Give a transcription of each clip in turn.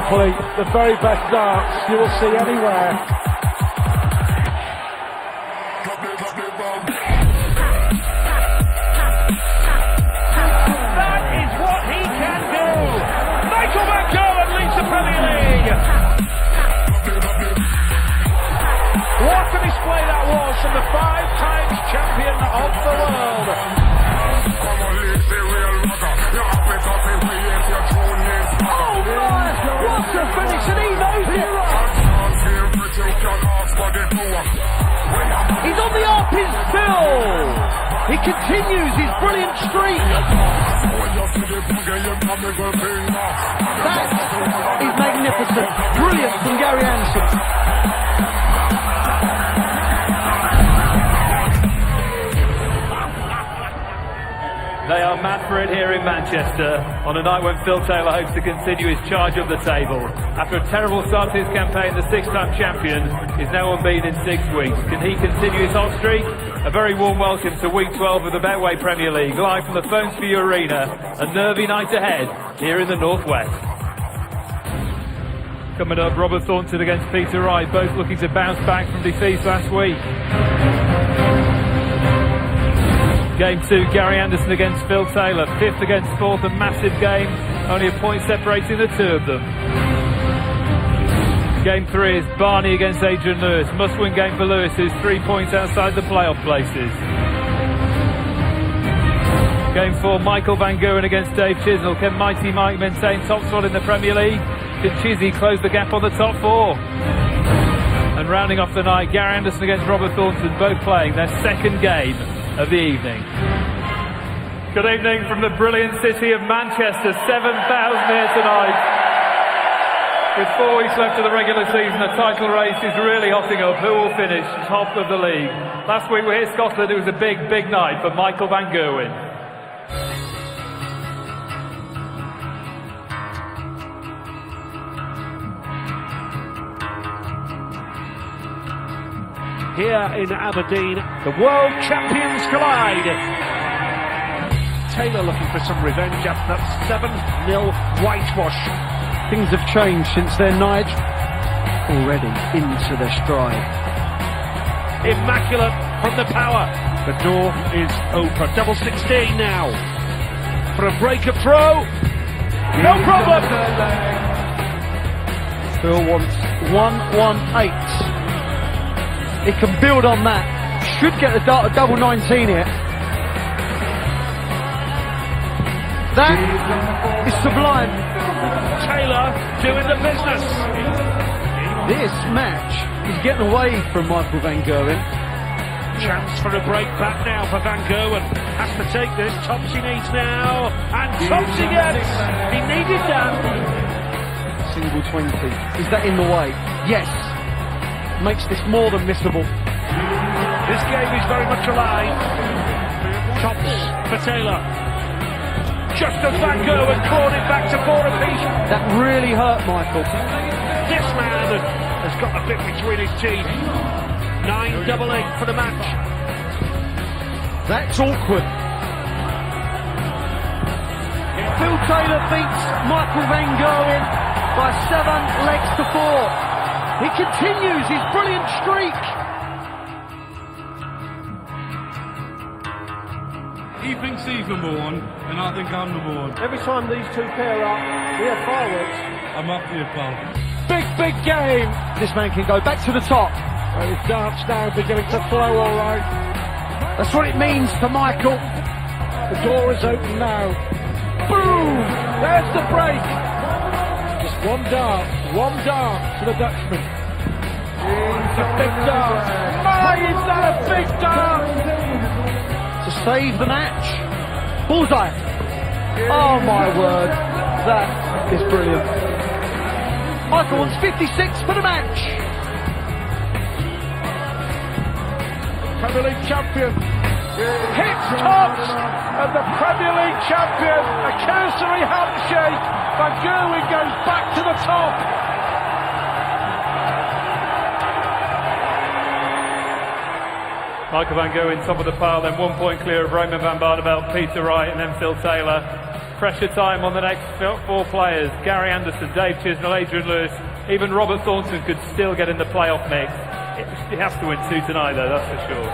simply the very best darts you will see anywhere. That is what he can do! Michael Van Gerwen leads the Premier League! What a display that was from the 5 times champion of the world! Oh my, what a finish, and he knows it! He's on the up, he's still! He continues his brilliant streak! That is magnificent, brilliant from Gary Anderson. They are mad for it here in Manchester on a night when Phil Taylor hopes to continue his charge of the table. After a terrible start to his campaign, the 6-time champion is now unbeaten in 6 weeks. Can he continue his hot streak? A very warm welcome to week 12 of the Betway Premier League, live from the Phones for You Arena. A nervy night ahead here in the Northwest. Coming up, Robert Thornton against Peter Wright, both looking to bounce back from defeats last week. Game 2, Gary Anderson against Phil Taylor, 5th against 4th, a massive game, only a point separating the two of them. Game 3 is Barney against Adrian Lewis, must-win game for Lewis, who's 3 points outside the playoff places. Game 4, Michael Van Gerwen against Dave Chisnell. Can Mighty Mike maintain top spot in the Premier League? Can Chizzy close the gap on the top 4? And rounding off the night, Gary Anderson against Robert Thornton, both playing their second game of the evening. Good evening from the brilliant city of Manchester. 7,000 here tonight. With 4 weeks left of the regular season, the title race is really hotting up. Who will finish top of the league? Last week we hit Scotland. It was a big, big night for Michael Van Gerwen. Here in Aberdeen, the world champions collide. Taylor looking for some revenge after that 7-0 whitewash. Things have changed since then, Nige. Already into their stride. Immaculate from the power. The door is open. Double 16 now. For a breaker throw. No problem. Still wants 1-1-8. He can build on that. Should get a double 19 here. That is sublime. Taylor doing the business. This match is getting away from Michael Van Gerwen. Chance for a break back now for Van Gerwen. Has to take this. Topsy needs now. And Topsy gets. He needed that. Single 20. Is that in the way? Yes. Makes this more than missable. This game is very much alive. Tops for Taylor. Just as Van Gerwen clawed it back to 4 apiece. That really hurt Michael. This man has got a bit between his teeth. 9-8 for the match. That's awkward. Phil Taylor beats Michael Van Gerwen by 7 legs to 4. He continues his brilliant streak. He thinks he's number 1, and I think I'm number 1. Every time these two pair up, we have fireworks. I'm after you, pal. Big, big game. This man can go back to the top. And his darts now beginning to flow all right. That's what it means to Michael. The door is open now. Boom! There's the break. Just one dart to the Dutchman. It's a big dart. My, is that a big dart? To save the match. Bullseye. Oh my word. That is brilliant. Michael wants 56 for the match. Premier League champion. Hits tops and the Premier League champion. A cursory handshake. Van Gerwen goes back to the top. Michael Van Gerwen top of the pile, then 1 point clear of Raymond van Barneveld, Peter Wright and then Phil Taylor. Pressure time on the next 4 players. Gary Anderson, Dave Chisnell, Adrian Lewis, even Robert Thornton could still get in the playoff mix. He has to win 2 tonight though, that's for sure.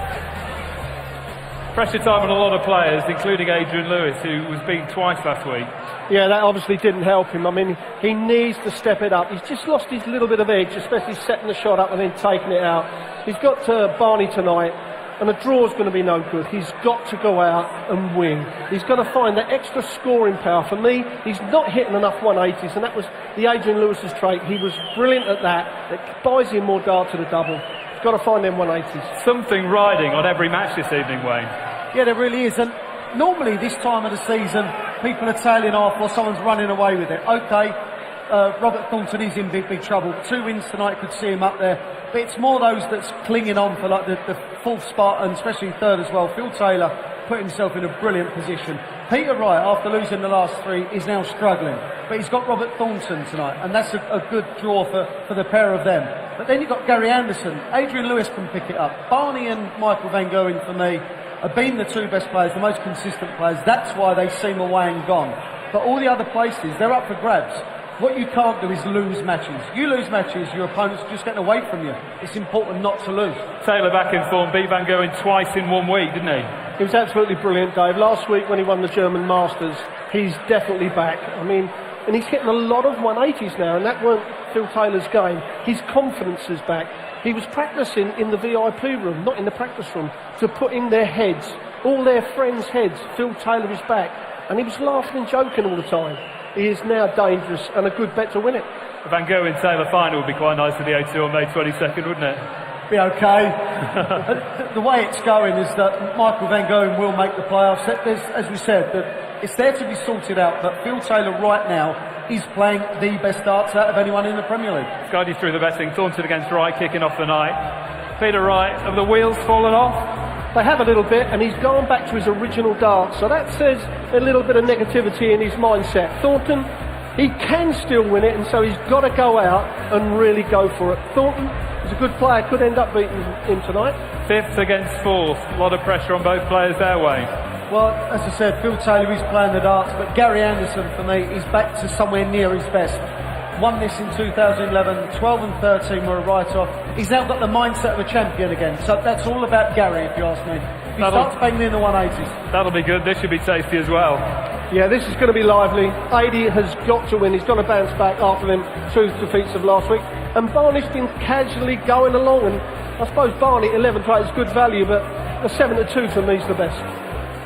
Pressure time on a lot of players, including Adrian Lewis, who was beaten twice last week. Yeah, that obviously didn't help him. I mean, he needs to step it up. He's just lost his little bit of edge, especially setting the shot up and then taking it out. He's got to Barney tonight, and a draw's going to be no good. He's got to go out and win. He's got to find that extra scoring power. For me, he's not hitting enough 180s, and that was the Adrian Lewis's trait. He was brilliant at that. It buys him more dart to the double. He's got to find them 180s. Something riding on every match this evening, Wayne. Yeah, there really is. And normally this time of the season, people are tailing off or someone's running away with it. Okay, Robert Thornton is in big trouble. 2 wins tonight could see him up there. But it's more those that's clinging on for like the 4th spot and especially 3rd as well. Phil Taylor put himself in a brilliant position. Peter Wright, after losing the last 3, is now struggling. But he's got Robert Thornton tonight, and that's a good draw for the pair of them. But then you've got Gary Anderson. Adrian Lewis can pick it up. Barney and Michael Van Gerwen, for me, have been the 2 best players, the most consistent players. That's why they seem away and gone. But all the other places, they're up for grabs. What you can't do is lose matches. You lose matches, your opponent's just getting away from you. It's important not to lose. Taylor back in form, beat Van Gerwen twice in 1 week, didn't he? He was absolutely brilliant, Dave. Last week when he won the German Masters, he's definitely back. I mean, and he's hitting a lot of 180s now, and that weren't Phil Taylor's game. His confidence is back. He was practicing in the VIP room, not in the practice room, to put in their heads, all their friends' heads. Phil Taylor is back, and he was laughing and joking all the time. He is now dangerous and a good bet to win it. The Van Gerwen-Taylor final would be quite nice for the O2 on May 22nd, wouldn't it? Be okay. The way it's going is that Michael Van Gerwen will make the playoffs. As we said, that it's there to be sorted out, but Phil Taylor right now is playing the best darts out of anyone in the Premier League. Let's guide you through the betting. Thornton against Wright kicking off the night. Peter Wright, have the wheels fallen off? They have a little bit, and he's gone back to his original dart, so that says a little bit of negativity in his mindset. Thornton, he can still win it, and so he's got to go out and really go for it. Thornton is a good player, could end up beating him tonight. 5th against 4th, a lot of pressure on both players there, Wayne. Well, as I said, Phil Taylor is playing the darts, but Gary Anderson, for me, is back to somewhere near his best. Won this in 2011, 12 and 13 were a write-off. He's now got the mindset of a champion again, so that's all about Gary, if you ask me. If he starts banging in the 180s. That'll be good, this should be tasty as well. Yeah, this is going to be lively. Adi has got to win, he's got to bounce back after them 2 defeats of last week. And Barney's been casually going along, and I suppose Barney, 11 to 8 is good value, but the 7 to 2 for me is the best.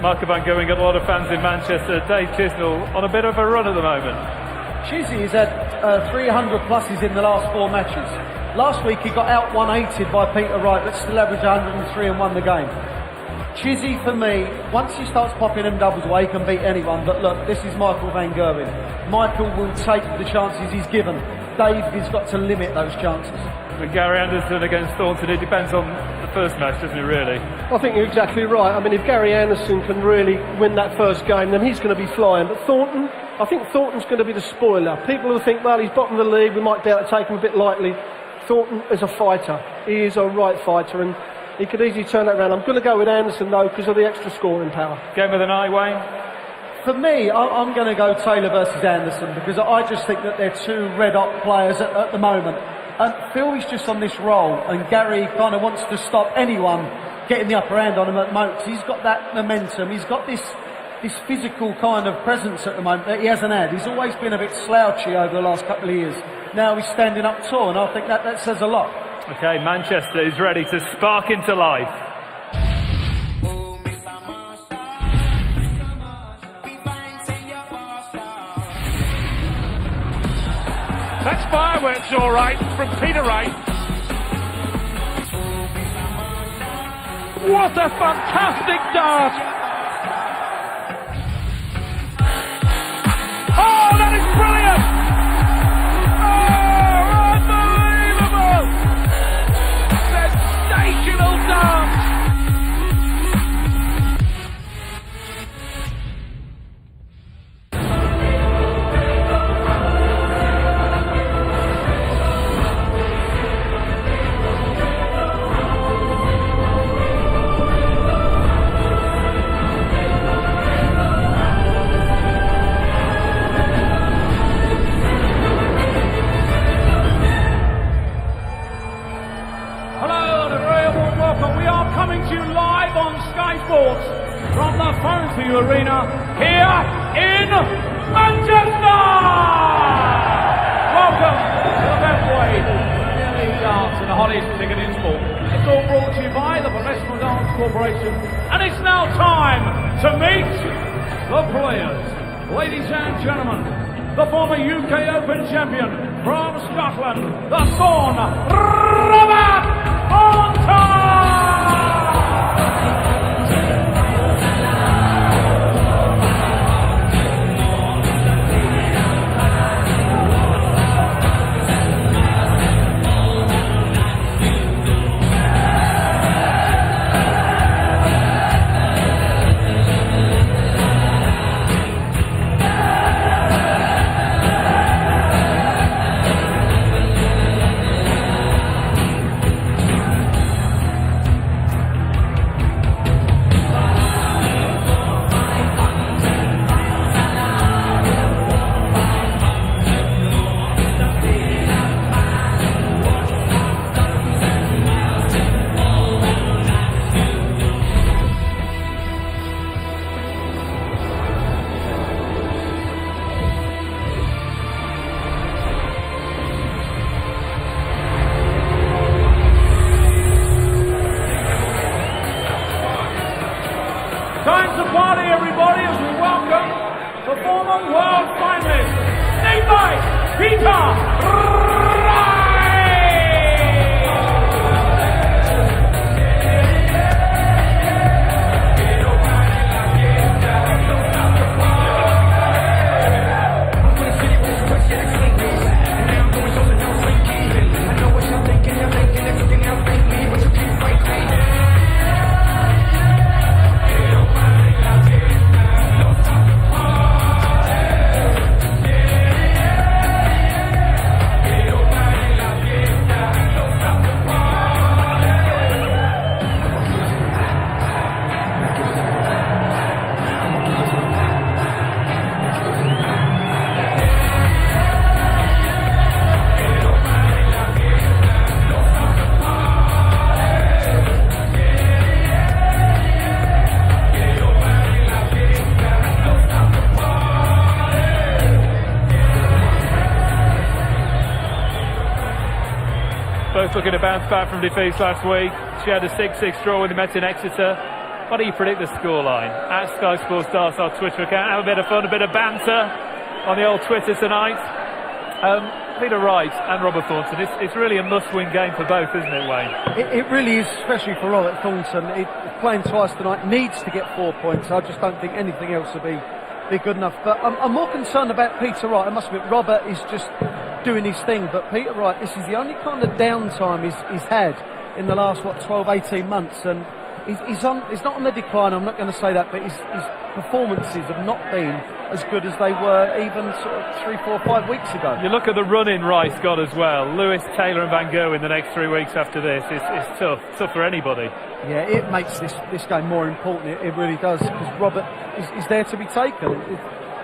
Michael Van Gerwen got a lot of fans in Manchester. Dave Chisnell on a bit of a run at the moment. Chizzy has had 300 pluses in the last 4 matches. Last week he got out 180 by Peter Wright, but still averaged 103 and won the game. Chizzy, for me, once he starts popping them doubles away, he can beat anyone. But look, this is Michael Van Gerwen. Michael will take the chances he's given. Dave has got to limit those chances. With Gary Anderson against Thornton, it depends on the first match, doesn't it, really? I think you're exactly right. I mean, if Gary Anderson can really win that first game, then he's going to be flying. But Thornton, I think Thornton's going to be the spoiler. People will think, well, he's bottom of the league, we might be able to take him a bit lightly. Thornton is a fighter. He is a right fighter, and he could easily turn that around. I'm going to go with Anderson, though, because of the extra scoring power. Game of the night, Wayne? For me, I'm going to go Taylor versus Anderson, because I just think that they're 2 red-hot players at the moment. And Phil is just on this roll, and Gary kind of wants to stop anyone getting the upper hand on him at the moment. He's got that momentum, he's got this physical kind of presence at the moment that he hasn't had. He's always been a bit slouchy over the last couple of years. Now he's standing up tall, and I think that says a lot. Okay, Manchester is ready to spark into life. That's fireworks, all right, from Peter Wright. What a fantastic dart! Oh, that is brilliant! Oh, unbelievable! Sensational dart! coming to you live on Sky Sports from the Thornton Arena here in Manchester. Welcome to the best way to dance and the hottest ticket in sport. It's all brought to you by the Professional Dance Corporation, and it's now time to meet the players. Ladies and gentlemen, the former UK Open champion from Scotland, the Thorn, Robert Thornton! Time to party, everybody, as we welcome the former world finalist, named by Peter Wright! Both looking to bounce back from defeats last week. She had a 6-6 draw when they met in Exeter. What do you predict the scoreline? At Sky Sports Darts, our Twitter account. Have a bit of fun, a bit of banter on the old Twitter tonight. Peter Wright and Robert Thornton. It's really a must-win game for both, isn't it, Wayne? It really is, especially for Robert Thornton. Playing twice tonight, needs to get 4 points. I just don't think anything else will be good enough. But I'm more concerned about Peter Wright. I must admit, Robert is just doing his thing, but Peter Wright, this is the only kind of downtime he's had in the last 12, 18 months, and he's not on the decline. I'm not going to say that, but his performances have not been as good as they were even sort of 3, 4, 5 weeks ago. You look at the run-in Wright's got as well. Lewis, Taylor and Van Gogh in the next 3 weeks after this. It's tough for anybody. Yeah, it makes this game more important. It really does, because Robert is there to be taken.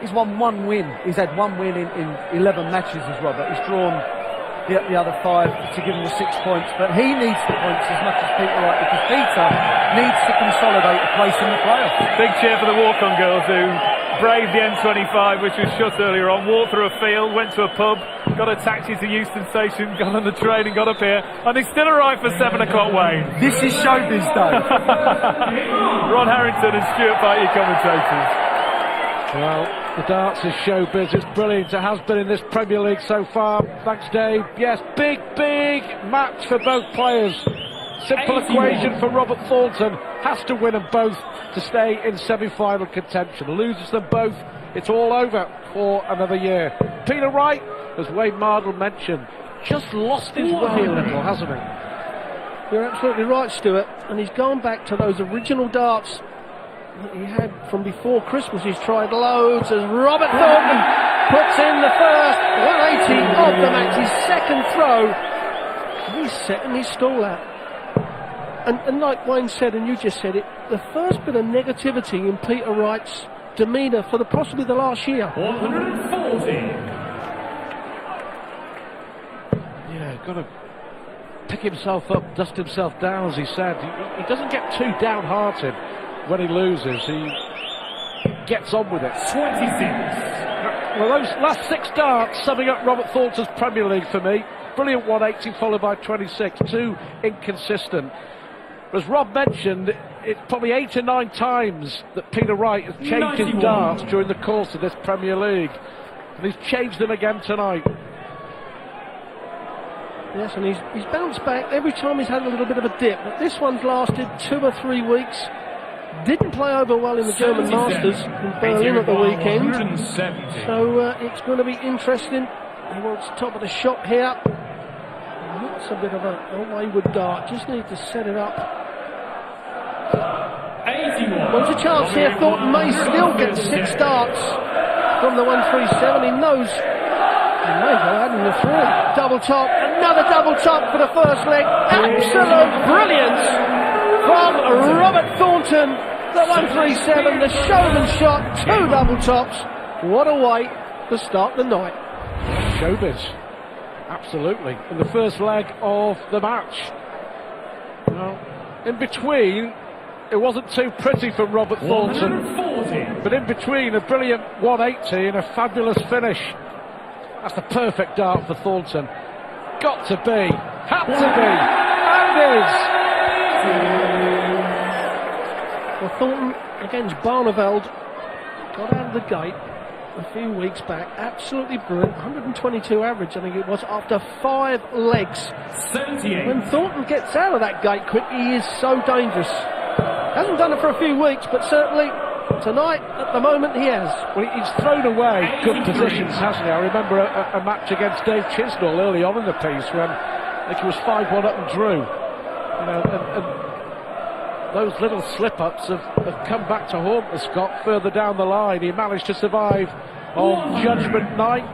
He's won 1 win. He's had 1 win in 11 matches as Robert. He's drawn the other 5 to give him the 6 points, but he needs the points as much as Peter Wright, because Peter needs to consolidate a place in the playoffs. Big cheer for the walk-on girls who braved the M25, which was shut earlier on, walked through a field, went to a pub, got a taxi to Euston Station, got on the train and got up here, and they still arrived for 7 o'clock, Wayne. This is showbiz day. Ron Harrington and Stuart Fight, your commentators. Well, the darts is showbiz. It's brilliant. It has been in this Premier League so far. Thanks, Dave. Yes, big match for both players. Simple equation for Robert Thornton. Has to win them both to stay in semi-final contention. Loses them both, it's all over for another year. Peter Wright, as Wayne Mardle mentioned, just lost his way a little, hasn't he? You're absolutely right, Stuart. And he's gone back to those original darts that he had from before Christmas. He's tried loads as Robert Thornton puts in the first 180 of the match, his second throw. And he's setting his stall out. And like Wayne said, and you just said it, the first bit of negativity in Peter Wright's demeanour for possibly the last year. 140. Yeah, got to pick himself up, dust himself down, as he said. He doesn't get too downhearted when he loses. He gets on with it. 26. Well, those last 6 darts summing up Robert Thornton's Premier League for me. Brilliant 180 followed by 26. Too inconsistent. As Rob mentioned, it's probably 8 or 9 times that Peter Wright has changed his darts during the course of this Premier League. And he's changed them again tonight. Yes, and he's bounced back every time he's had a little bit of a dip. But this one's lasted 2 or 3 weeks. Didn't play over well in the German Masters in Berlin at the weekend. 170. So it's going to be interesting. He wants top of the shot here. That's a bit of a wayward dart. Just need to set it up. 81. Well, there's a chance here. Thornton may still get 6 darts from the 137. He knows he may go adding the 3. Double top. Another double top for the first leg. Absolute brilliance from Robert Thornton. The 137, the showman shot. 2 double tops. What a way to start the night. Showbiz. Absolutely. In the first leg of the match. Well, in between, it wasn't too pretty from Robert Thornton. 140. But in between, a brilliant 180 and a fabulous finish. That's the perfect dart for Thornton. Got to be. Had to be. And is. Well, Thornton against Barneveld got out of the gate a few weeks back. Absolutely brilliant. 122 average, I think it was, after 5 legs. 78. When Thornton gets out of that gate quick, he is so dangerous. Hasn't done it for a few weeks, but certainly tonight, at the moment, he has. Well, he's thrown away good positions, hasn't he? I remember a match against Dave Chisnall early on in the piece when I think he was 5-1 up and drew. You know, and those little slip-ups have come back to haunt the Scot further down the line. He managed to survive on Judgment Night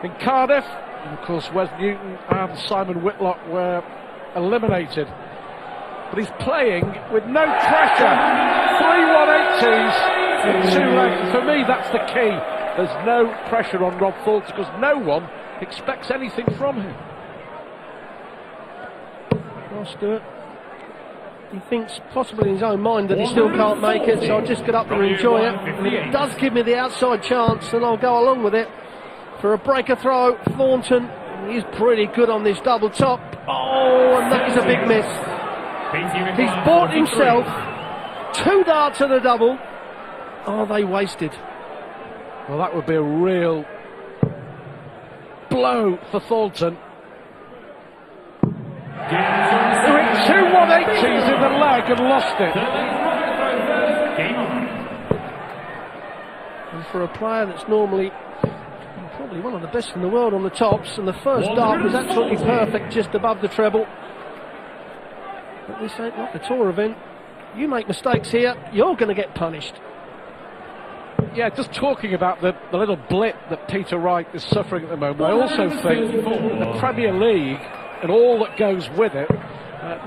in Cardiff. And of course, Wes Newton and Simon Whitlock were eliminated. But he's playing with no pressure. 3 180s in 2 legs. For me, that's the key. There's no pressure on Rob Thornton because no one expects anything from him. Well, Stuart, he thinks possibly in his own mind that he still can't make it, so I'll just get up there and enjoy it. And if it does give me the outside chance, then I'll go along with it. For a breaker throw, Thornton, he's pretty good on this double top. Oh, and that is a big miss. He's bought himself 2 darts and a double. Are they wasted? Well, that would be a real blow for Thornton. Doing 2 180s in the leg and lost it. And for a player that's normally probably one of the best in the world on the tops, and the first dart was absolutely perfect just above the treble. But this ain't like a tour event. You make mistakes here, you're going to get punished. Yeah, just talking about the little blip that Peter Wright is suffering at the moment, I also think the Premier League and all that goes with it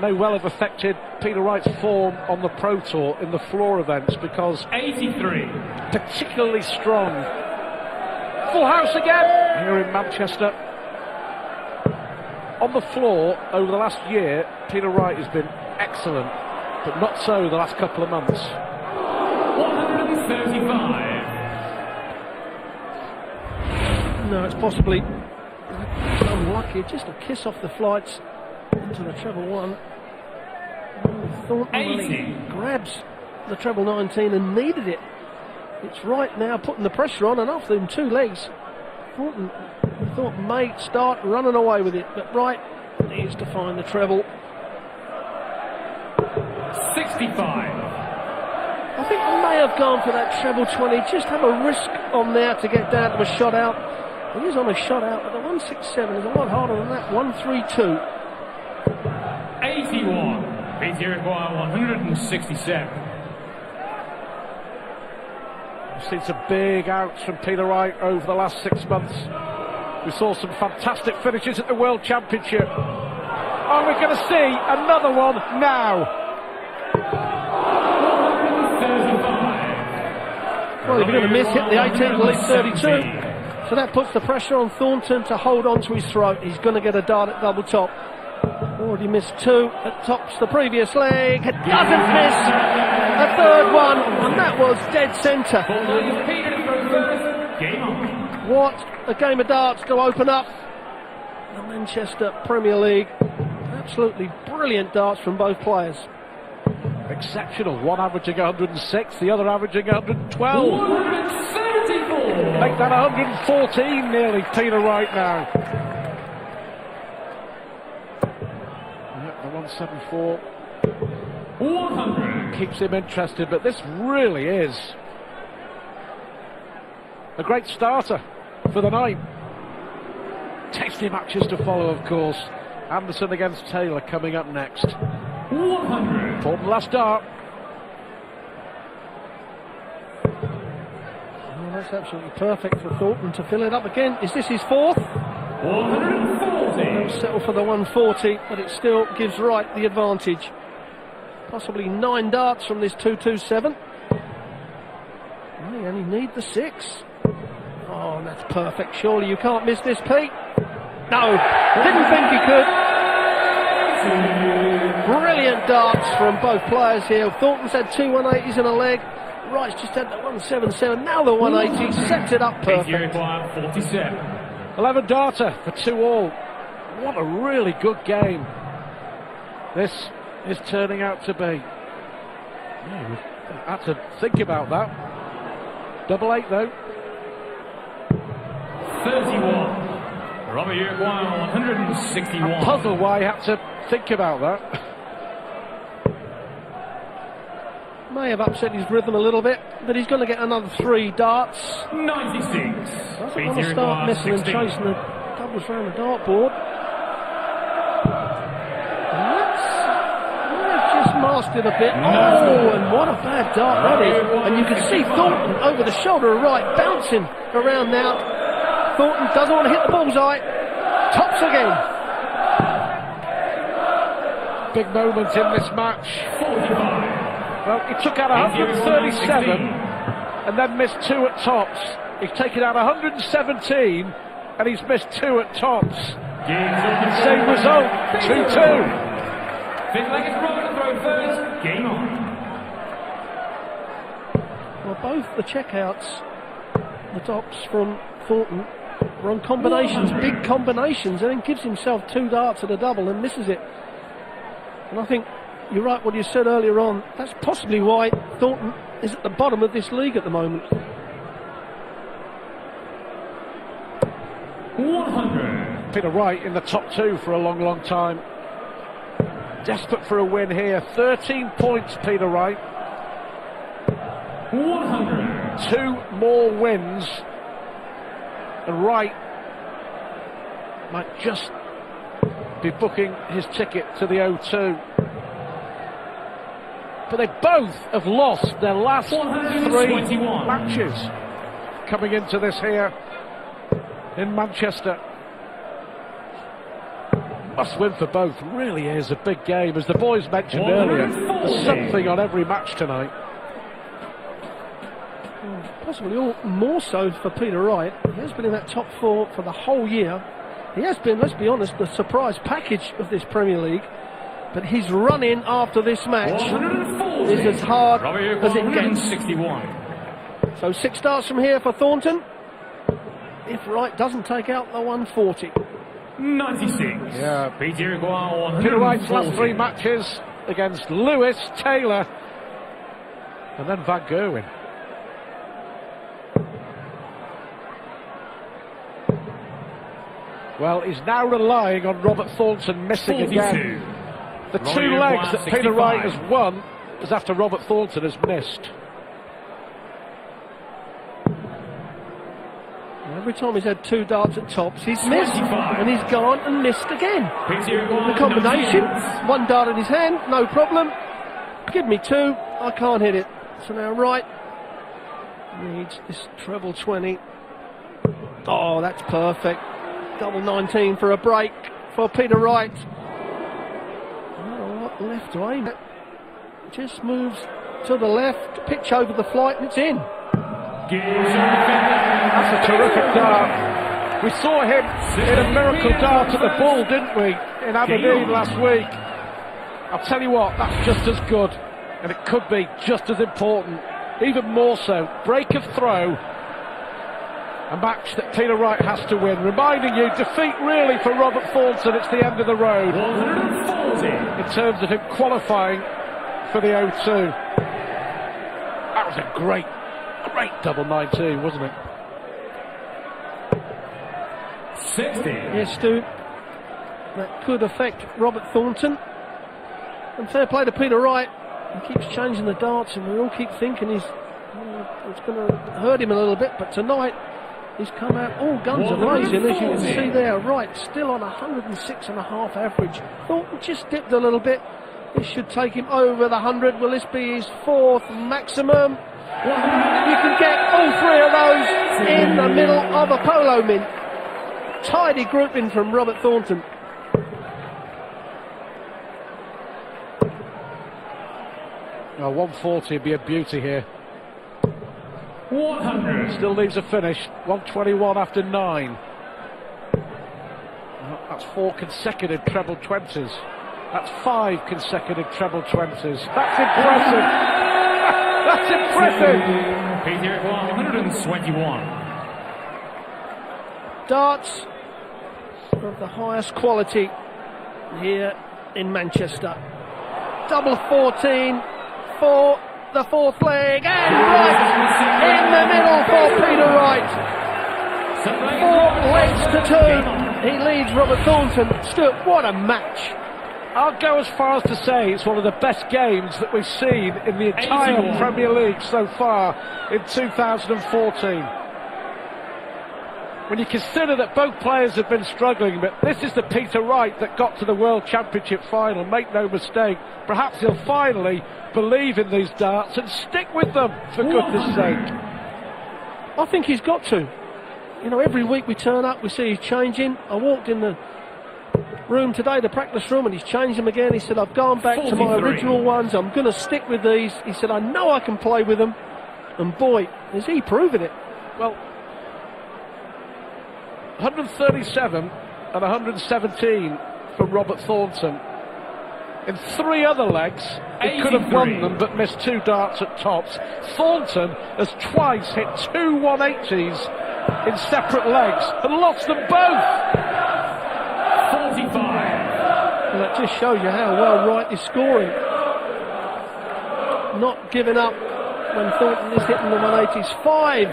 may well have affected Peter Wright's form on the Pro Tour in the floor events, because 83. particularly strong. Full house again here in Manchester. On the floor over the last year, Peter Wright has been excellent, but not so the last couple of months. 135. No, it's possibly unlucky, just a kiss off the flights into the treble 1. Thornton really grabs the treble 19 and needed it. It's Wright now putting the pressure on, and after them 2 legs, Thornton thought may start running away with it, but Wright needs to find the treble. 65. I think I may have gone for that treble 20, just have a risk on there to get down to a shot out. He is on a shot out, but the 167 is a lot harder than that. 132. 81. Peter require 167. We've seen some big outs from Peter Wright over the last 6 months. We saw some fantastic finishes at the World Championship. And we're going to see another one now. 135. Well, if you're going to miss, hit the 18 to lead 32. So that puts the pressure on Thornton to hold on to his throat. He's going to get a dart at double top. Already missed 2 at tops the previous leg. It doesn't miss a third one, and that was dead centre. What a game of darts to open up the Manchester Premier League. Absolutely brilliant darts from both players. Exceptional. One averaging 106, the other averaging 112. 174. Make that 114 nearly. Peter Wright now. Yep, the 174. 100. Keeps him interested, but this really is a great starter for the night. Tasty matches to follow, of course. Anderson against Taylor coming up next. 100. Thornton last dart. Well, that's absolutely perfect for Thornton to fill it up again. Is this his 4th? 140. He'll settle for the 140, but it still gives Wright the advantage. Possibly 9 darts from this 227. They only need the 6. Oh, that's perfect. Surely you can't miss this, Pete. No, didn't think he could. Brilliant darts from both players here. Thornton's had 2 180s in a leg. Wright's just had the 177. Now the 180 sets it up perfect. 47. 11 darter for 2 all. What a really good game this is turning out to be. Yeah, we had to think about that. 8-8 though. 31. Robert Uruguay 161. I'm puzzled why he had to think about that. May have upset his rhythm a little bit, but he's going to get another 3 darts. 96. Doesn't want to start messing and chasing the doubles around the dartboard. They've just mastered a bit. Oh, and what a bad dart that is. And you can see Thornton over the shoulder of Wright bouncing around now. Thornton doesn't want to hit the bullseye. Tops again. Big moment in this match. 45. Well, he took out 137 and then missed 2 at tops. He's taken out 117 and he's missed 2 at tops. Same result, 2-2. Fifth leg is Robert to throw first. Game on. Well, both the checkouts, the tops from Thornton, were on combinations, big combinations, and then gives himself 2 darts at a double and misses it. And I think you're right what you said earlier on. That's possibly why Thornton is at the bottom of this league at the moment. 100. Peter Wright in the top 2 for a long, long time. Desperate for a win here. 13 points, Peter Wright. 100. 2 more wins. And Wright might just be booking his ticket to the O2. But they both have lost their last 3 matches coming into this here in Manchester. Must win for both. Really is a big game. As the boys mentioned earlier, there's something on every match tonight. Possibly all more so for Peter Wright. He has been in that top 4 for the whole year. He has been, let's be honest, the surprise package of this Premier League. But his run-in after this match is as hard as it gets. 61. So 6 starts from here for Thornton. If Wright doesn't take out the 140. 96. Yeah. Peter Wright's last 3 matches against Lewis, Taylor, and then Van Gerwen. Well, he's now relying on Robert Thornton missing 42. again. The 2 legs that Peter Wright has won is after Robert Thornton has missed. Every time he's had 2 darts at tops, he's missed, and he's gone and missed again. The combination, 1 dart in his hand, no problem. Give me 2, I can't hit it. So now Wright needs this treble 20. Oh, that's perfect. Double 19 for a break for Peter Wright. Oh, left to aim at. Just moves to the left, pitch over the flight, and it's in. That's a terrific dart. We saw him in a miracle dart at the Bull, didn't we, in Aberdeen last week? I'll tell you what, that's just as good, and it could be just as important, even more so. Break of throw, a match that Peter Wright has to win. Reminding you, defeat really for Robert Thornton, it's the end of the road in terms of him qualifying for the O2. That was a great double 19, wasn't it? 60. Yes, Stu. That could affect Robert Thornton. And fair play to Peter Wright. He keeps changing the darts, and we all keep thinking it's going to hurt him a little bit. But tonight, he's come out all guns a blazing, as you can see there. Wright still on 106.5 average. Thornton just dipped a little bit. This should take him over the 100. Will this be his fourth maximum? You can get all three of those in the middle of a polo mint. Tidy grouping from Robert Thornton. Oh, 140 would be a beauty here. 100. Still leaves a finish. 121 after 9. That's 4 consecutive treble 20s. That's 5 consecutive treble 20s. That's impressive. That's impressive. Peter at 121. Darts of the highest quality here in Manchester. Double 14 for the fourth leg, and right in the middle for Peter Wright. 4 legs to 2. He leads Robert Thornton. Stuart, what a match. I'll go as far as to say it's one of the best games that we've seen in the entire Premier League so far in 2014. When you consider that both players have been struggling, but this is the Peter Wright that got to the World Championship final, make no mistake. Perhaps he'll finally believe in these darts and stick with them, for goodness sake. I think he's got to. You know, every week we turn up, we see he's changing. I walked in the room today, the practice room, and he's changed them again. He said, I've gone back to my original ones. I'm going to stick with these. He said, I know I can play with them. And boy, is he proving it. Well, 137 and 117 for Robert Thornton. In 3 other legs, he could have won them but missed 2 darts at tops. Thornton has twice hit 2 180s in separate legs and lost them both. 45. Well, that just shows you how well Wright is scoring. Not giving up when Thornton is hitting the 180s. 5.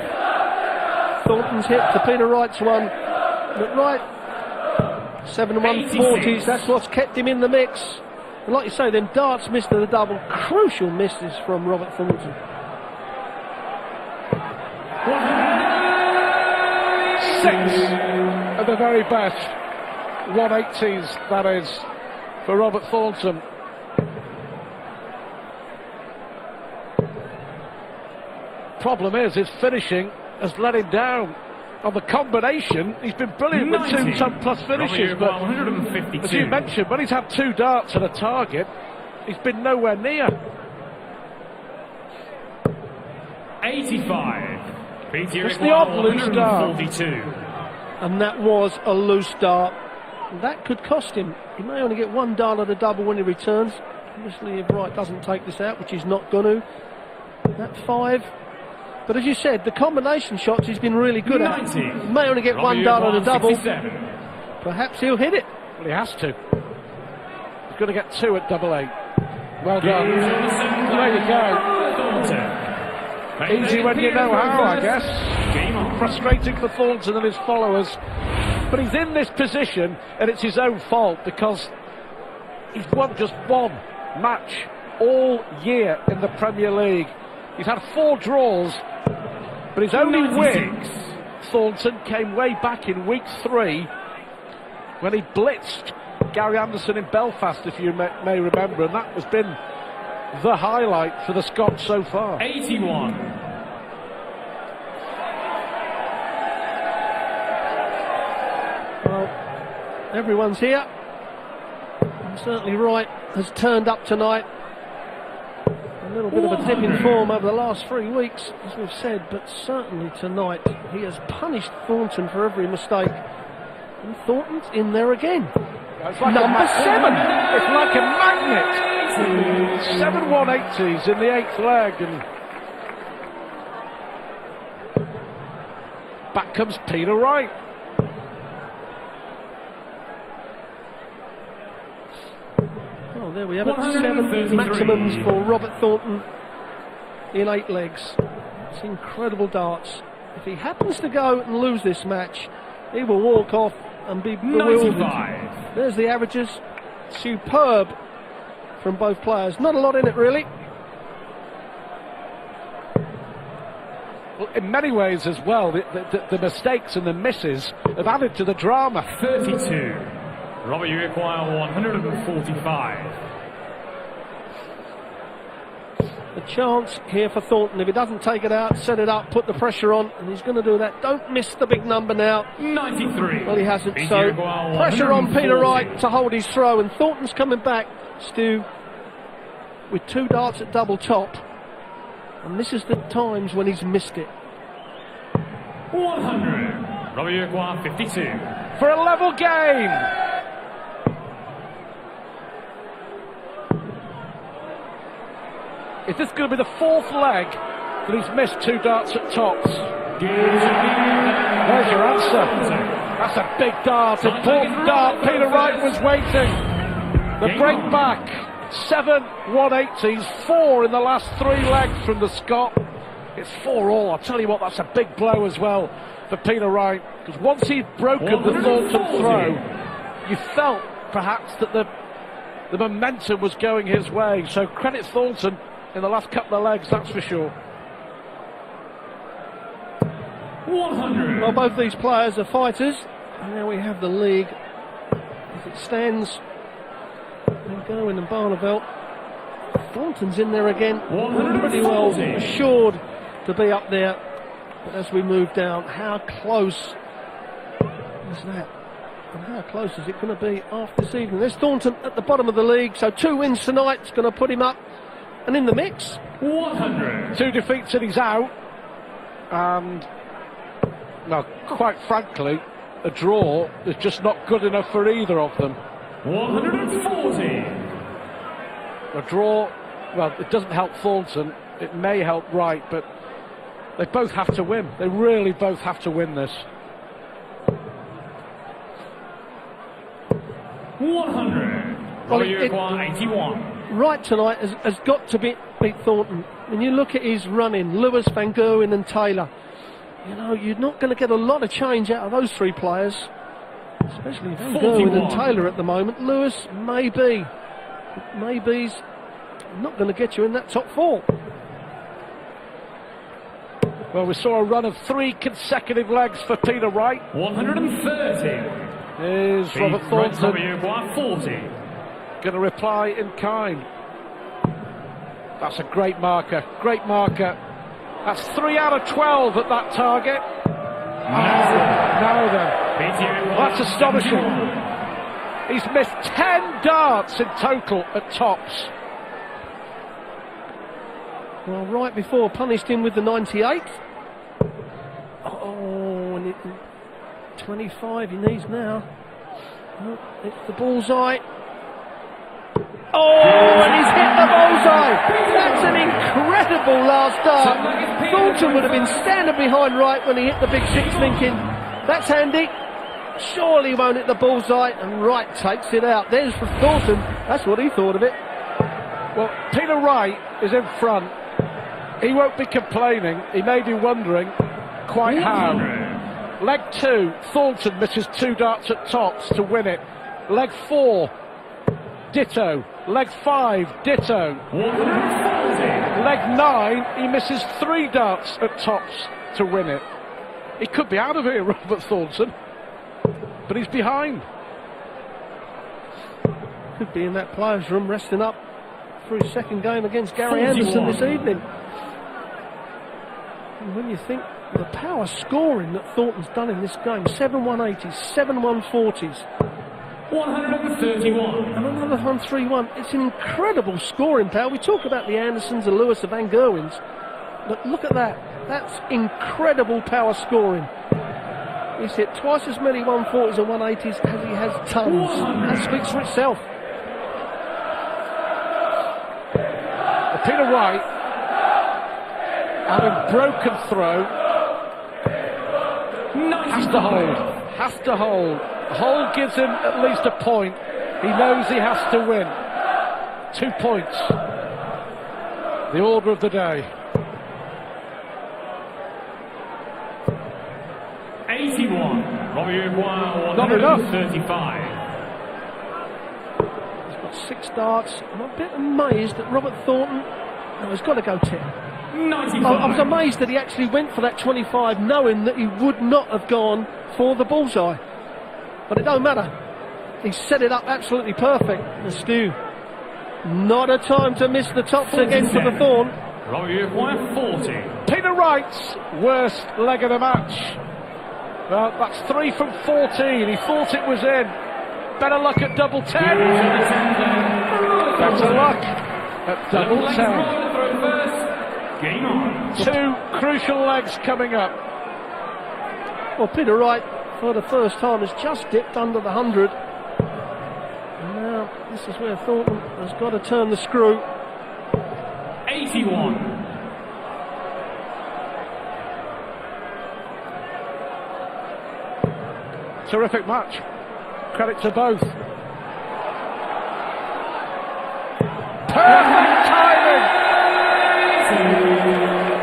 Thornton's hit to Peter Wright's one. But Wright, 7 140s. That's what's kept him in the mix. And like you say, then darts missed to the double. Crucial misses from Robert Thornton. 6 of the very best 180s, that is, for Robert Thornton. Problem is, his finishing has let him down. On the combination, he's been brilliant with 2 ton-plus finishes, but 152. as you mentioned, when he's had 2 darts and a target, he's been nowhere near. 85. It's the odd loose dart. 142. And that was a loose dart. That could cost him. He may only get 1 dart at a double when he returns. Obviously, if Wright doesn't take this out, which he's not going to. That 5. But as you said, the combination shots he's been really good at. He may only get 1 dart at a double. Perhaps he'll hit it. Well, he has to. He's going to get 2 at double 8. Well done. There you go. Easy when you know how, I guess. Frustrating for Thornton and his followers. But he's in this position, and it's his own fault, because he's won just 1 match all year in the Premier League. He's had 4 draws, but his only win, Thornton, came way back in week 3 when he blitzed Gary Anderson in Belfast, if you may remember, and that has been the highlight for the Scots so far. 81. Well, everyone's here. And certainly Wright has turned up tonight. little bit of a dip in form over the last 3 weeks, as we've said, but certainly tonight he has punished Thornton for every mistake. And Thornton's in there again. It's like Number 7. It's like a magnet. 7 180s in the 8th leg, and back comes Peter Wright. Oh, there we have it. 7 maximums for Robert Thornton in 8 legs. It's incredible darts. If he happens to go and lose this match, he will walk off and be bewildered. 95. There's the averages. Superb from both players. Not a lot in it, really. Well, in many ways as well, the mistakes and the misses have added to the drama. 32. Robert, you require 145. A chance here for Thornton. If he doesn't take it out, set it up, put the pressure on, and he's going to do that. Don't miss the big number now. 93. Well, he hasn't, so pressure on Peter Wright to hold his throw, and Thornton's coming back, Stu, with 2 darts at double top, and this is the times when he's missed it. 100. Robert, you require 52. For a level game. Is this going to be the 4th leg that he's missed 2 darts at tops? There's your answer. That's a big dart, important dart. Peter Wright was waiting. The break back. 7 180s, 4 in the last 3 legs from the Scot. It's 4 all. I'll tell you what, that's a big blow as well for Peter Wright. Because once he'd broken the Thornton throw, you felt perhaps that the momentum was going his way. So credit Thornton in the last couple of legs, that's for sure. 100. Well, both these players are fighters, and now we have the league as it stands. Going and Barnevelt. Thornton's in there again, pretty well assured to be up there. But as we move down, how close is that? And how close is it going to be after this evening? There's Thornton at the bottom of the league, so 2 wins tonight is going to put him up and in the mix. 100. 2 defeats and he's out. And, well, quite frankly, a draw is just not good enough for either of them. 140. A draw, well, it doesn't help Thornton. It may help Wright, but they both have to win. They really both have to win this. 100. Well, you require 81. Wright tonight has got to beat Thornton. When you look at his running, Lewis, Van Gerwen and Taylor, you know, you're not going to get a lot of change out of those 3 players, especially Van Gerwen and Taylor at the moment. Lewis, maybe's not going to get you in that top 4. Well, we saw a run of 3 consecutive legs for Peter Wright. 130. Here's Robert Thornton. You require 40. Going to reply in kind. That's a great marker. Great marker. That's 3 out of 12 at that target. Now then. That's astonishing. He's missed 10 darts in total at tops. Well, right before punished him with the 98. Oh, and 25 he needs now. Oh, it's the bullseye. Oh, and he's hit the bullseye. That's an incredible last dart. Thornton would have been standing behind Wright when he hit the big 6, thinking, that's handy. Surely he won't hit the bullseye, and Wright takes it out. There's for Thornton. That's what he thought of it. Well, Peter Wright is in front. He won't be complaining. He may be wondering quite how. Leg 2, Thornton misses 2 darts at tops to win it. Leg 4, ditto. Leg 5, ditto. Leg 9, he misses 3 darts at tops to win it. He could be out of here, Robert Thornton, but he's behind. Could be in that players' room resting up for his second game against Gary Anderson this evening. And when you think the power scoring that Thornton's done in this game, 7 180s, 7 140s, 131. And another 131. It's an incredible scoring power. We talk about the Andersons, the Lewis, the Van Gerwens. But look at that. That's incredible power scoring. He's hit twice as many 140s and 180s as he has tons. That speaks for itself. Peter Wright, having broken throw, has to hold. Has to hold. A hold gives him at least a point. He knows he has to win. 2 points. The order of the day. 81. Robbie Wow, Not enough. 135. He's got 6 darts. I'm a bit amazed that Robert Thornton. No, he's got to go 10. 95. I was amazed that he actually went for that 25, knowing that he would not have gone for the bullseye. But it don't matter. He set it up absolutely perfect. And Stu, not a time to miss the tops again for the Thorn. Robbie Wow, 40. Peter Wright's worst leg of the match. Well, that's 3 from 14. He thought it was in. Better luck at double 10. Better luck at double 10. Game on. 2 crucial legs coming up. Well, Peter Wright, for the first time, has just dipped under the 100. And now, this is where Thornton has got to turn the screw. 81. Terrific match. Credit to both. Perfect timing.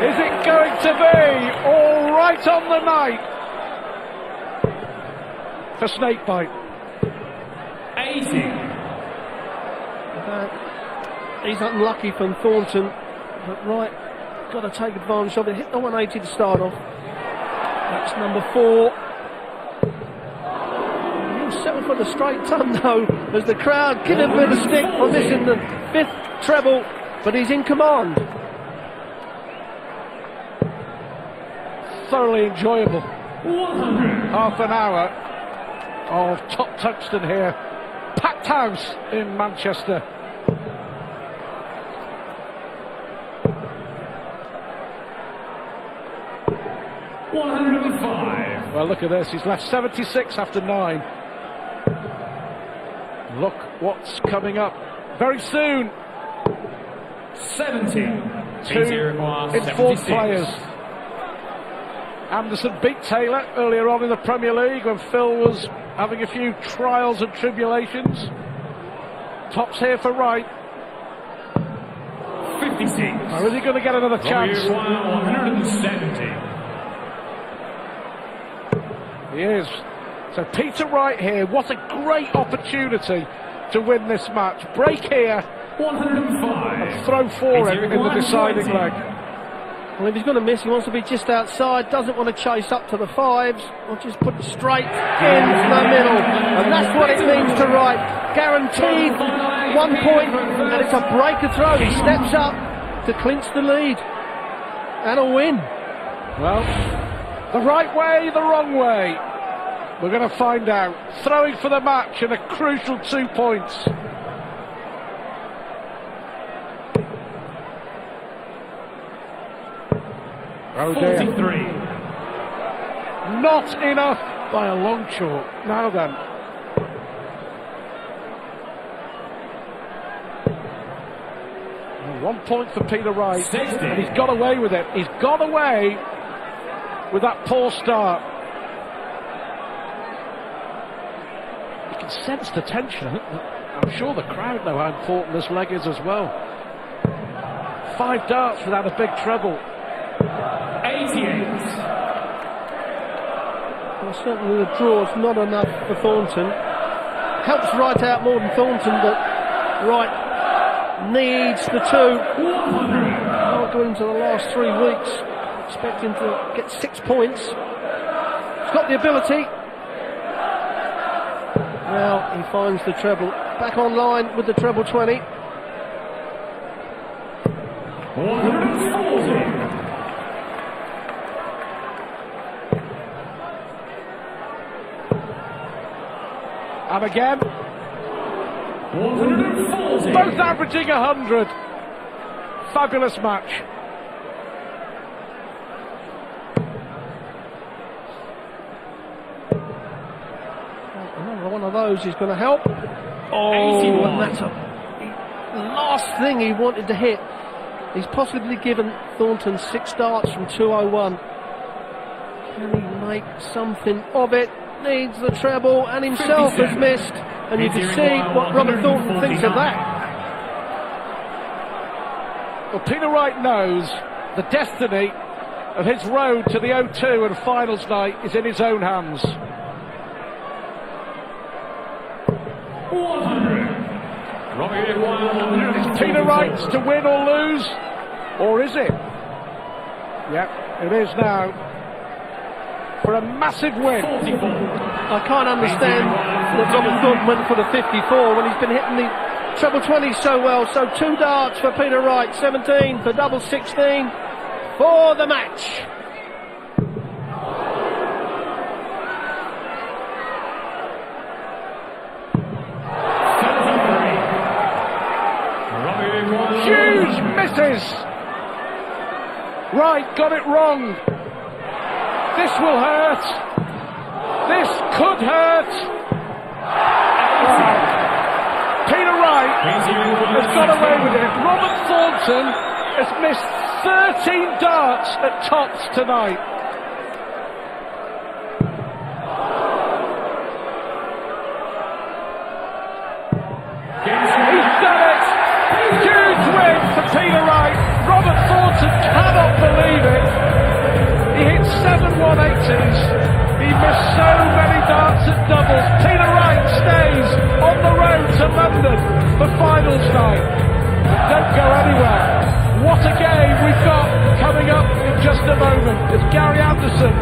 Is it going to be all right on the night for Snakebite? 80. He's unlucky from Thornton, but Wright got to take advantage of it. Hit the 180 to start off. That's number 4. He'll settle for the straight ton though, as the crowd give him a bit of stick for missing the 5th treble, but he's in command. Thoroughly enjoyable. 100. Half an hour of top tungsten here. Packed house in Manchester. $105. Well, look at this. He's left 76 after 9. Look what's coming up very soon. 70. 2 informed players. Anderson beat Taylor earlier on in the Premier League when Phil was having a few trials and tribulations. Tops here for Wright. 56. Or is he going to get another chance? 170. He is. So Peter Wright here. What a great opportunity to win this match. Break here. 105. Throw for him in the deciding leg. Well, if he's going to miss, he wants to be just outside, doesn't want to chase up to the 5s, or just put it straight in the middle. And that's what it means to Wright. Guaranteed 1 point, and it's a breaker throw. He steps up to clinch the lead. And a win. Well, the right way, the wrong way. We're going to find out. Throwing for the match and a crucial 2 points. Oh dear. 43. Not enough by a long chalk. Now then. Well, 1 point for Peter Wright. 60. And he's got away with it. He's got away with that poor start. You can sense the tension. I'm sure the crowd know how important this leg is as well. 5 darts without a big treble. 88. Well, certainly the draw's not enough for Thornton. Helps Wright out more than Thornton, but Wright needs the 2. Not going into the last 3 weeks, expecting to get 6 points. He's got the ability. Now he finds the treble. Back online with the treble 20. 140. And again. Both averaging 100. Fabulous match. Another one of those is going to help. Oh, and that's the last thing he wanted to hit. He's possibly given Thornton 6 darts from 201. Can he make something of it? Needs the treble, and himself has missed. And you can see what Robert Thornton thinks of that. Well, Peter Wright knows the destiny of his road to the O2 and finals night is in his own hands. 100. It's Peter Wright's to win or lose, or is it? Yep, it is now. For a massive win. I can't understand that Robert Thornton went for the 54 when he's been hitting the treble 20 so well. So 2 darts for Peter Wright, 17 for double 16 for the match. Huge misses. Wright got it wrong. This will hurt. This could hurt. Peter Wright has got away with it. Robert Thornton has missed 13 darts at tops tonight. He's done it. Huge win for Peter Wright. Robert Thornton cannot believe it. He hit 7 180s. He missed so many darts at doubles. Peter Wright stays on the road to London for finals night. Don't go anywhere. What a game we've got coming up in just a moment as Gary Anderson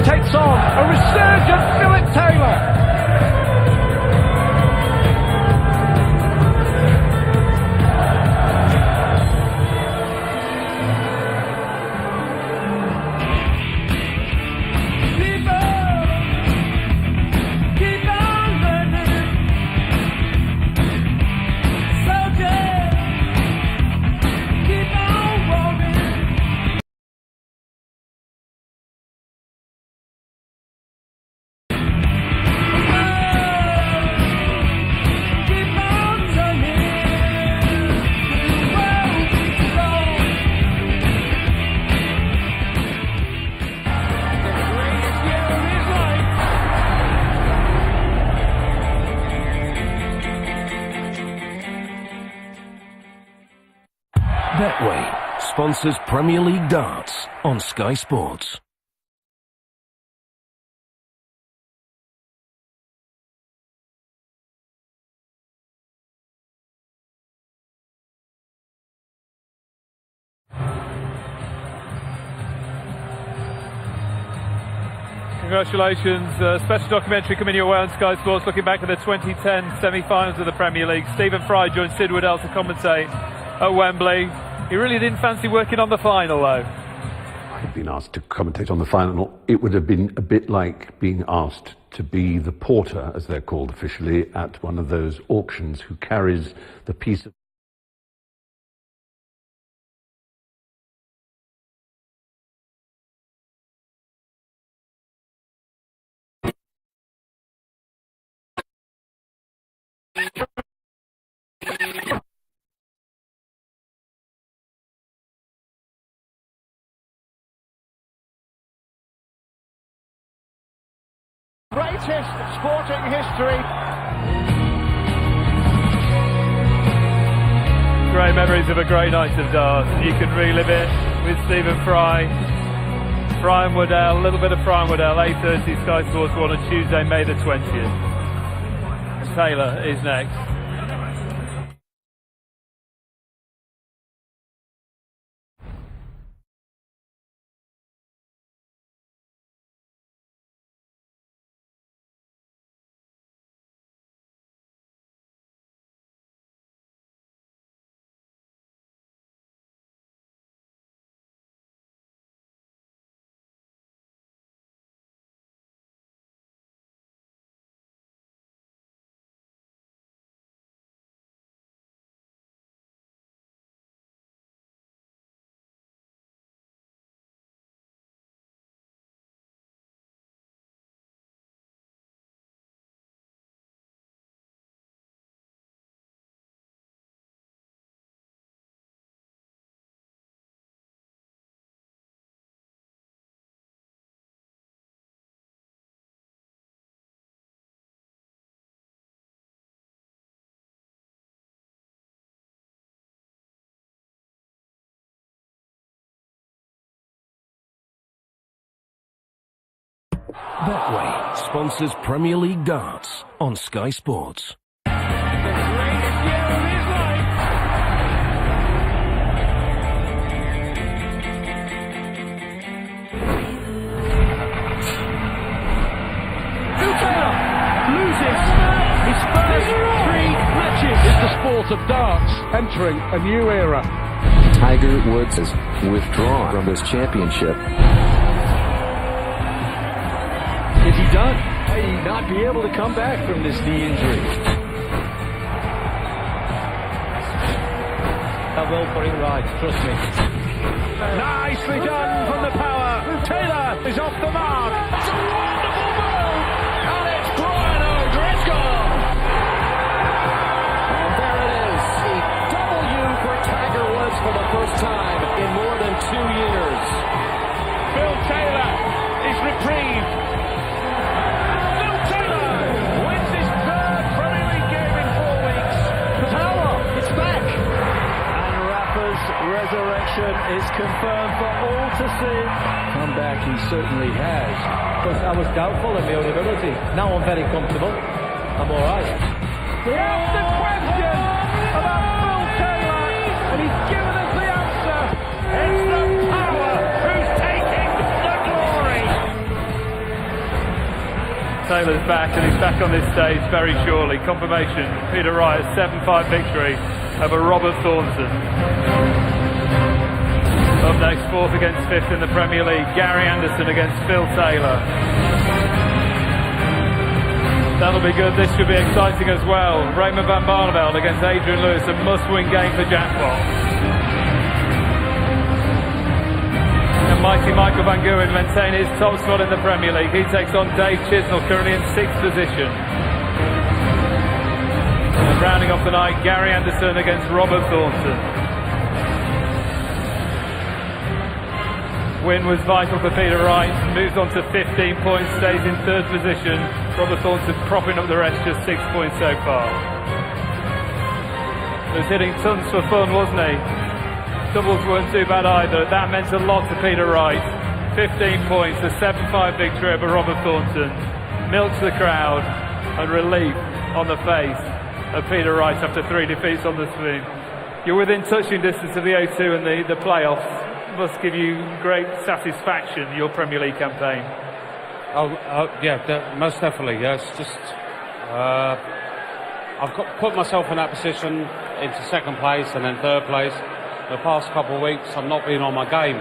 takes on a resurgent Philip Taylor. Betway sponsors Premier League darts on Sky Sports. Congratulations. Special documentary coming your way on Sky Sports looking back at the 2010 semi-finals of the Premier League. Stephen Fry joined Sid Waddell to commentate at Wembley. He really didn't fancy working on the final, though. I had been asked to commentate on the final. It would have been a bit like being asked to be the porter, as they're called officially, at one of those auctions who carries the piece of Greatest sporting history. Great memories of a great night of darts. You can relive it with Stephen Fry. Fry and Waddell, a little bit of Fry and Waddell, 8:30 Sky Sports 1 on Tuesday, May the 20th. Taylor is next. Betway sponsors Premier League darts on Sky Sports. It's the sport of darts entering a new era. Tiger Woods has withdrawn from this championship. Is he done? May he not be able to come back from this knee injury? I will put it right, trust me. Nicely done from the power. Taylor is off the mark. It's a wonderful ball. And it's Brian O'Driscoll. And there it is. A W for Tiger Woods for the first time in more than 2 years. Phil Taylor is reprieved. Phil Taylor wins his third Premier League game in 4 weeks. The power, it's back. And Rafa's resurrection is confirmed for all to see. Come back, he certainly has. Because I was doubtful of my own ability. Now I'm very comfortable. I'm all right. We asked the question about Phil Taylor, and he's given us the answer. It's the power who's taking the glory. Taylor's back, and he's back on this stage very surely. Confirmation, Peter Wright, 7-5 victory over Robert Thornton. Up next, 4th against 5th in the Premier League, Gary Anderson against Phil Taylor. That'll be good, this should be exciting as well. Raymond van Barneveld against Adrian Lewis, a must-win game for Jackpot. And mighty Michael van Gerwen maintain his top spot in the Premier League. He takes on Dave Chisnell, currently in 6th position. And rounding off the night, Gary Anderson against Robert Thornton. Win was vital for Peter Wright, moves on to 15 points, stays in 3rd position. Robert Thornton propping up the rest, just 6 points so far. He was hitting tons for fun, wasn't he? Doubles weren't too bad either. That meant a lot to Peter Wright. 15 points, a 7-5 victory over Robert Thornton. Milks the crowd and relief on the face of Peter Wright after 3 defeats on the spin. You're within touching distance of the O2 and the playoffs. Must give you great satisfaction, your Premier League campaign. Yeah, most definitely. Yes, just I've put myself in that position into 2nd place and then 3rd place. The past couple of weeks, I've not been on my game.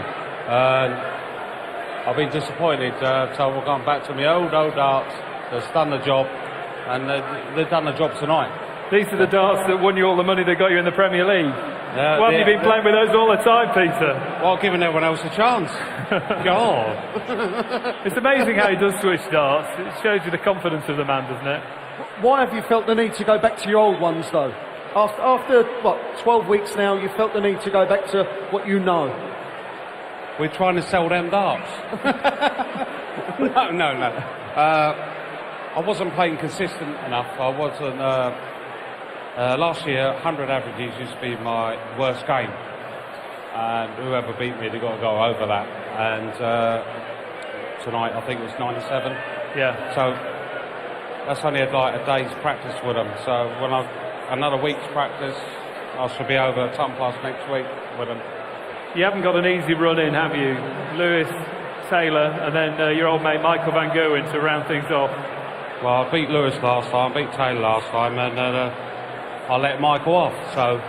I've been disappointed. So we're going back to my old darts. That's done the job, and they've done the job tonight. These are the darts that won you all the money that got you in the Premier League. Why have you been playing with those all the time, Peter? Well, giving everyone else a chance. God. It's amazing how he does switch darts. It shows you the confidence of the man, doesn't it? Why have you felt the need to go back to your old ones, though? After 12 weeks now, you felt the need to go back to what you know? We're trying to sell them darts. No. I wasn't playing consistent enough. I wasn't... last year, 100 averages used to be my worst game, and whoever beat me, they got to go over that. And tonight, I think it was 97. Yeah. So that's only like a day's practice with them. So when another week's practice, I should be over 10 plus next week with them. You haven't got an easy run in, have you? Lewis, Taylor, and then your old mate Michael van Gerwen to round things off. Well, I beat Lewis last time, beat Taylor last time, and I let Michael off, so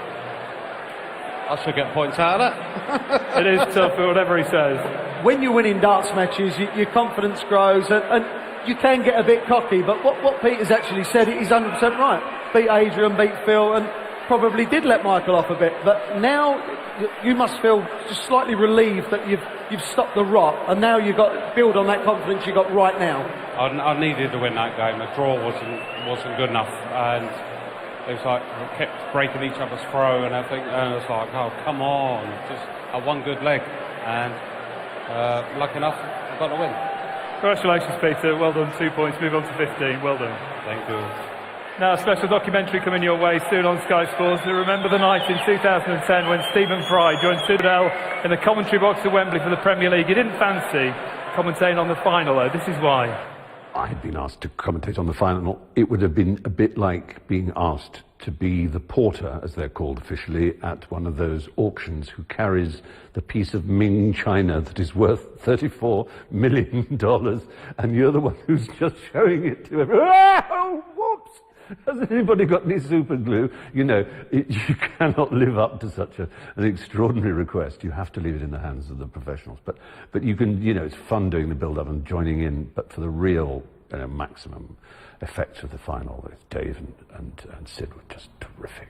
I should get points out of that. It is tough, whatever he says. When you're winning darts matches, your confidence grows, and you can get a bit cocky, but what Peter's actually said is 100% right. Beat Adrian, beat Phil, and probably did let Michael off a bit, but now you must feel just slightly relieved that you've stopped the rot, and now you've got to build on that confidence you got right now. I needed to win that game. A draw wasn't good enough, and it was like we kept breaking each other's throw and everything, and it's like, oh come on, just a one good leg, and lucky enough I got the win. Congratulations, Peter. Well done. 2 points. Move on to 15. Well done. Thank you. Now, a special documentary coming your way soon on Sky Sports. Remember the night in 2010 when Stephen Fry joined Tudell in the commentary box at Wembley for the Premier League. He didn't fancy commentating on the final, though. This is why. I had been asked to commentate on the final. It would have been a bit like being asked to be the porter, as they're called officially, at one of those auctions who carries the piece of Ming china that is worth $34 million, and you're the one who's just showing it to everyone. Oh, whoops! Has anybody got any super glue? You know, you cannot live up to such an extraordinary request. You have to leave it in the hands of the professionals. But you can, you know, it's fun doing the build-up and joining in, but for the real, you know, maximum effects of the final, with Dave and Sid were just terrific.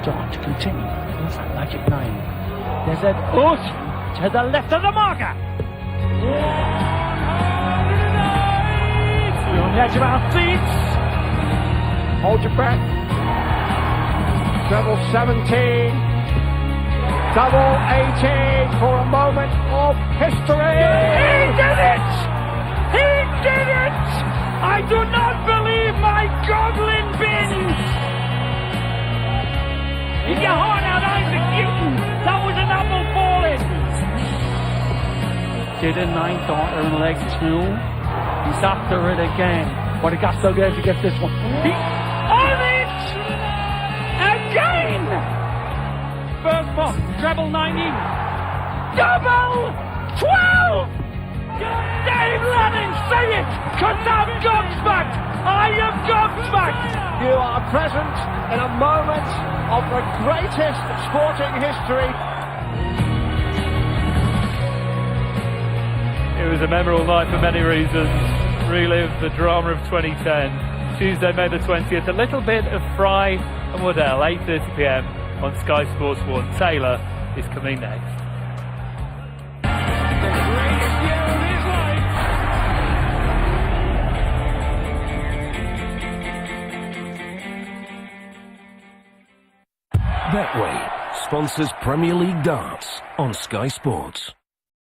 Start to continue. What's that magic name? There's an out to the left of the marker. We're on the edge of our seats. Hold your breath. Treble 17. Double 18 for a moment of history. He did it! He did it! I do not believe my goblin bins! Keep your heart out, Isaac Newton! That was an apple falling! Didn't I daughter in leg two? He's after it again. But he got so good to get this one. He on it! Again! First pop, treble 19. Double 12! Dave Lanning, say it! Cause I'm gobsmacked! I am gobsmacked! You are present in a moment of the greatest sporting history. It was a memorable night for many reasons. Relive the drama of 2010. Tuesday, May the 20th. A little bit of Fry and Waddell, 8:30 p.m. on Sky Sports 1. Taylor is coming next. Betway sponsors Premier League darts on Sky Sports.